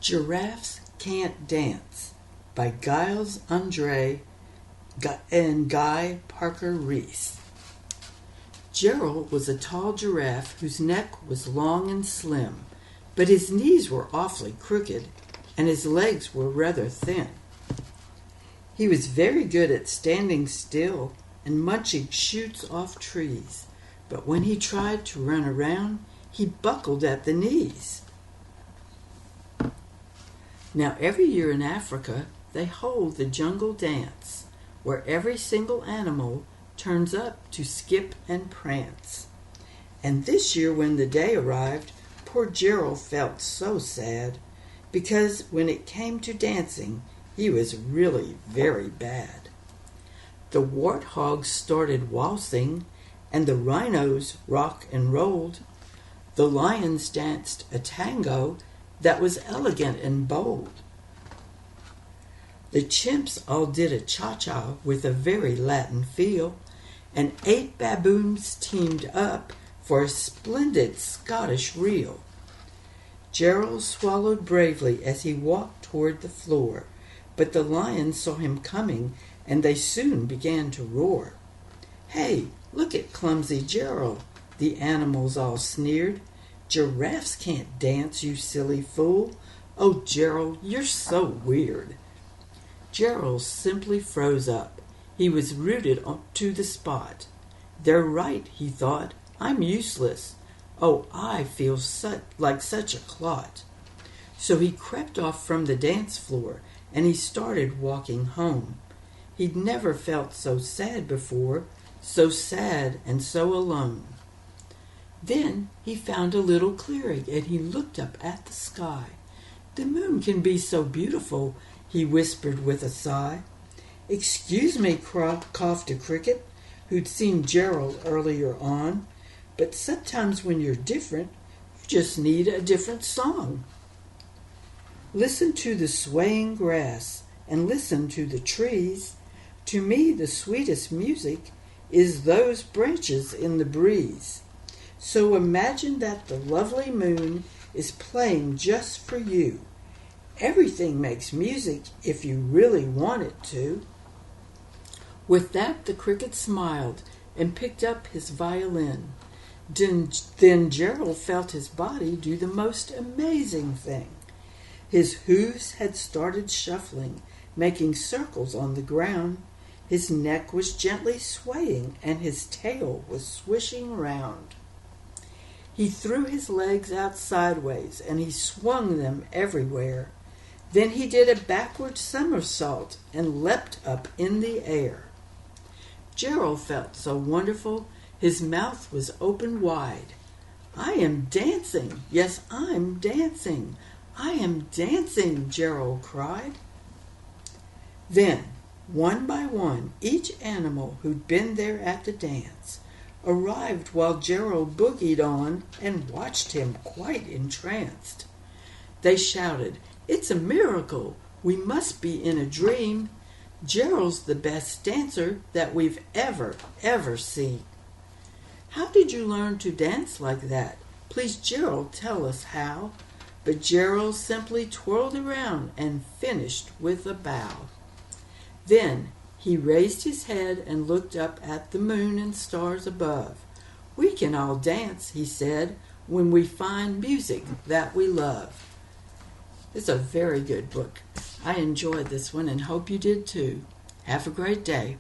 Giraffes Can't Dance by Giles Andreae and Guy Parker Reese. Gerald was a tall giraffe whose neck was long and slim, but his knees were awfully crooked and his legs were rather thin. He was very good at standing still and munching shoots off trees, but when he tried to run around, he buckled at the knees. Now every year in Africa, they hold the jungle dance, where every single animal turns up to skip and prance. And this year when the day arrived, poor Gerald felt so sad, because when it came to dancing, he was really very bad. The warthogs started waltzing, and the rhinos rock and rolled. The lions danced a tango that was elegant and bold. The chimps all did a cha-cha with a very Latin feel, and 8 baboons teamed up for a splendid Scottish reel. Gerald swallowed bravely as he walked toward the floor, but the lions saw him coming, and they soon began to roar. "Hey, look at clumsy Gerald," the animals all sneered. "Giraffes can't dance, you silly fool. Oh, Gerald, you're so weird." Gerald simply froze up. He was rooted to the spot. "They're right," he thought. "I'm useless. Oh, I feel like such a clot." So he crept off from the dance floor, and he started walking home. He'd never felt so sad before, so sad and so alone. Then he found a little clearing, and he looked up at the sky. "The moon can be so beautiful," he whispered with a sigh. "Excuse me," coughed a cricket, who'd seen Gerald earlier on, "but sometimes when you're different, you just need a different song. Listen to the swaying grass, and listen to the trees. To me the sweetest music is those branches in the breeze. So imagine that the lovely moon is playing just for you. Everything makes music if you really want it to." With that the cricket smiled and picked up his violin. Then Gerald felt his body do the most amazing thing. His hooves had started shuffling, making circles on the ground. His neck was gently swaying, and his tail was swishing round. He threw his legs out sideways, and he swung them everywhere. Then he did a backward somersault and leapt up in the air. Gerald felt so wonderful, his mouth was open wide. "I am dancing! Yes, I'm dancing! I am dancing!" Gerald cried. Then, one by one, each animal who'd been there at the dance arrived while Gerald boogied on and watched him quite entranced. They shouted, "It's a miracle! We must be in a dream! Gerald's the best dancer that we've ever seen." "How did you learn to dance like that? Please, Gerald, tell us how." But Gerald simply twirled around and finished with a bow. Then he raised his head and looked up at the moon and stars above. "We can all dance," he said, "when we find music that we love." It's a very good book. I enjoyed this one and hope you did too. Have a great day.